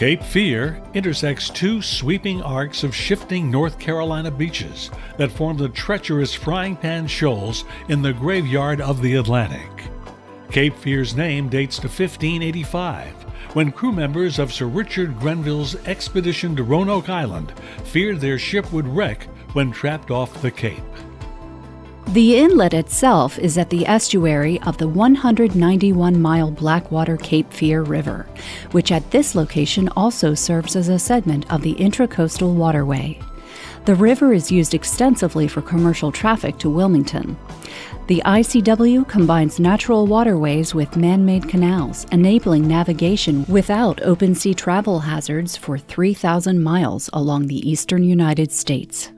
Cape Fear intersects two sweeping arcs of shifting North Carolina beaches that form the treacherous frying pan shoals in the graveyard of the Atlantic. Cape Fear's name dates to 1585, when crew members of Sir Richard Grenville's expedition to Roanoke Island feared their ship would wreck when trapped off the Cape. The inlet itself is at the estuary of the 191-mile Blackwater Cape Fear River, which at this location also serves as a segment of the Intracoastal Waterway. The river is used extensively for commercial traffic to Wilmington. The ICW combines natural waterways with man-made canals, enabling navigation without open-sea travel hazards for 3,000 miles along the eastern United States.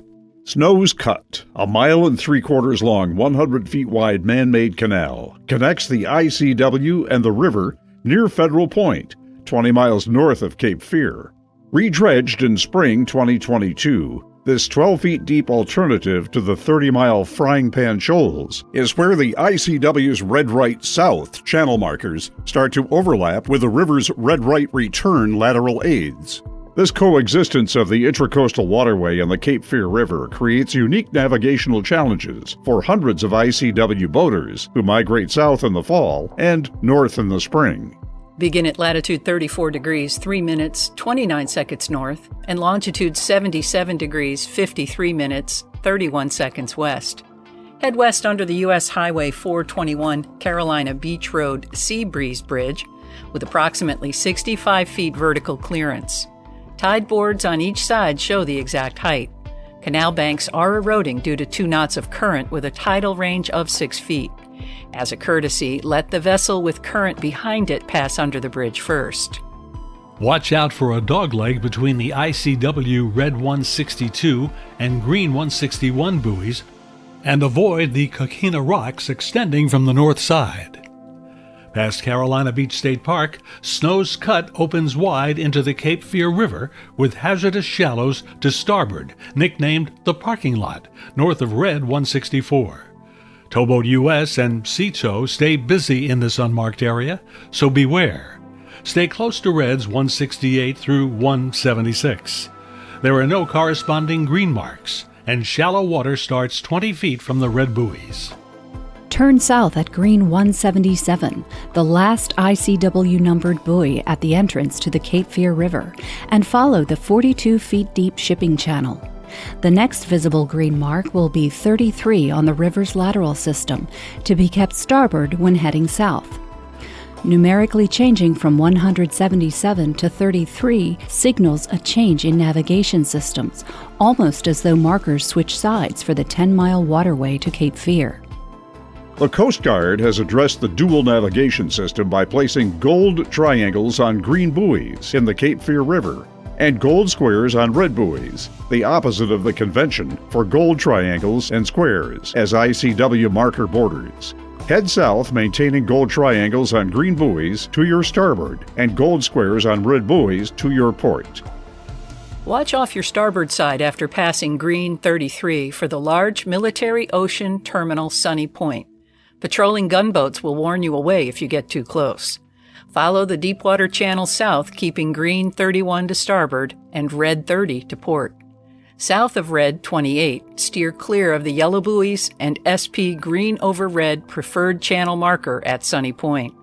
Snow's Cut, a 1.75 miles long, 100 feet wide man-made canal, connects the ICW and the river near Federal Point, 20 miles north of Cape Fear. Redredged in spring 2022, this 12 feet deep alternative to the 30-mile Frying Pan Shoals is where the ICW's red-right south channel markers start to overlap with the river's red-right return lateral aids. This coexistence of the Intracoastal Waterway and the Cape Fear River creates unique navigational challenges for hundreds of ICW boaters who migrate south in the fall and north in the spring. Begin at latitude 34 degrees 3 minutes 29 seconds north and longitude 77 degrees 53 minutes 31 seconds west. Head west under the U.S. Highway 421 Carolina Beach Road Sea Breeze Bridge with approximately 65 feet vertical clearance. Tide boards on each side show the exact height. Canal banks are eroding due to 2 knots of current with a tidal range of 6 feet. As a courtesy, let the vessel with current behind it pass under the bridge first. Watch out for a dogleg between the ICW Red 162 and Green 161 buoys, and avoid the Coquina Rocks extending from the north side. Past Carolina Beach State Park, Snow's Cut opens wide into the Cape Fear River with hazardous shallows to starboard, nicknamed the parking lot, north of Red 164. Towboat US and Sea Tow stay busy in this unmarked area, so beware. Stay close to Reds 168 through 176. There are no corresponding green marks, and shallow water starts 20 feet from the red buoys. Turn south at Green 177, the last ICW-numbered buoy at the entrance to the Cape Fear River, and follow the 42 feet deep shipping channel. The next visible green mark will be 33 on the river's lateral system, to be kept starboard when heading south. Numerically changing from 177 to 33 signals a change in navigation systems, almost as though markers switch sides for the 10-mile waterway to Cape Fear. The Coast Guard has addressed the dual navigation system by placing gold triangles on green buoys in the Cape Fear River and gold squares on red buoys, the opposite of the convention for gold triangles and squares as ICW marker borders. Head south, maintaining gold triangles on green buoys to your starboard and gold squares on red buoys to your port. Watch off your starboard side after passing Green 33 for the large military ocean terminal Sunny Point. Patrolling gunboats will warn you away if you get too close. Follow the Deepwater Channel south, keeping Green 31 to starboard and Red 30 to port. South of Red 28, steer clear of the yellow buoys and SP Green over Red preferred channel marker at Sunny Point.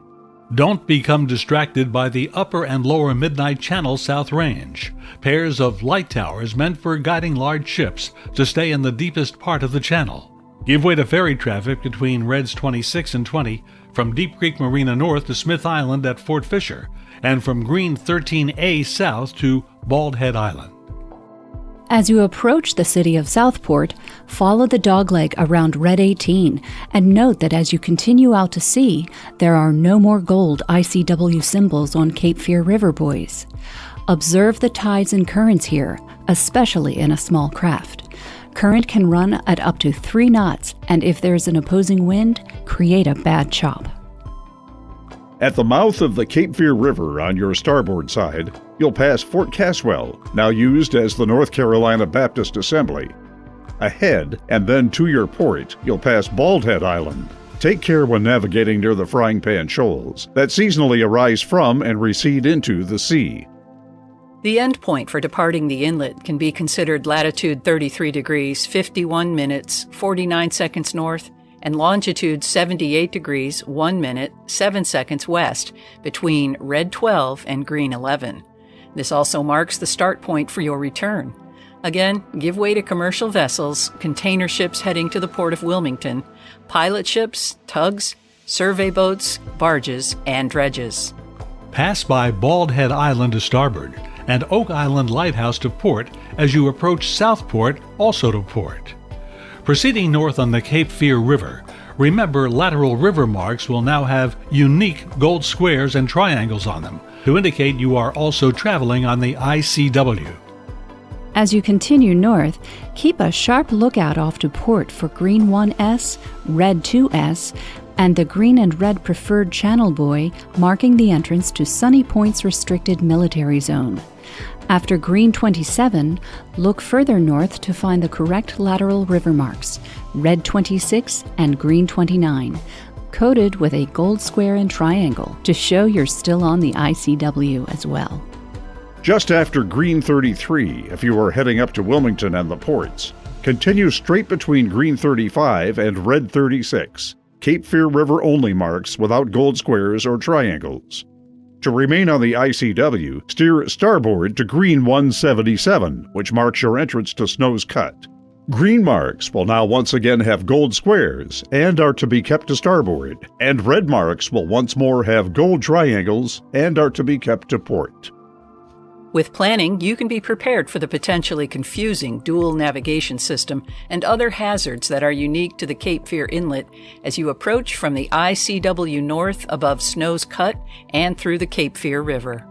Don't become distracted by the upper and lower Midnight Channel South Range, pairs of light towers meant for guiding large ships to stay in the deepest part of the channel. Give way to ferry traffic between Reds 26 and 20, from Deep Creek Marina north to Smith Island at Fort Fisher, and from Green 13A south to Bald Head Island. As you approach the city of Southport, follow the dogleg around Red 18 and note that as you continue out to sea, there are no more gold ICW symbols on Cape Fear River buoys. Observe the tides and currents here, especially in a small craft. Current can run at up to 3 knots, and if there's an opposing wind, create a bad chop. At the mouth of the Cape Fear River on your starboard side, you'll pass Fort Caswell, now used as the North Carolina Baptist Assembly. Ahead, and then to your port, you'll pass Bald Head Island. Take care when navigating near the Frying Pan Shoals that seasonally arise from and recede into the sea. The end point for departing the inlet can be considered latitude 33 degrees, 51 minutes, 49 seconds north, and longitude 78 degrees, 1 minute, 7 seconds west, between red 12 and green 11. This also marks the start point for your return. Again, give way to commercial vessels, container ships heading to the port of Wilmington, pilot ships, tugs, survey boats, barges, and dredges. Pass by Bald Head Island to starboard and Oak Island Lighthouse to port as you approach Southport, also to port. Proceeding north on the Cape Fear River, remember lateral river marks will now have unique gold squares and triangles on them to indicate you are also traveling on the ICW. As you continue north, keep a sharp lookout off to port for green 1S, red 2S, and the green and red preferred channel buoy marking the entrance to Sunny Point's restricted military zone. After green 27, look further north to find the correct lateral river marks, red 26 and green 29, coded with a gold square and triangle to show you're still on the ICW as well. Just after green 33, if you are heading up to Wilmington and the ports, continue straight between green 35 and red 36, Cape Fear River only marks without gold squares or triangles. To remain on the ICW, steer starboard to green 177, which marks your entrance to Snow's Cut. Green marks will now once again have gold squares and are to be kept to starboard, and red marks will once more have gold triangles and are to be kept to port. With planning, you can be prepared for the potentially confusing dual navigation system and other hazards that are unique to the Cape Fear Inlet as you approach from the ICW north above Snow's Cut and through the Cape Fear River.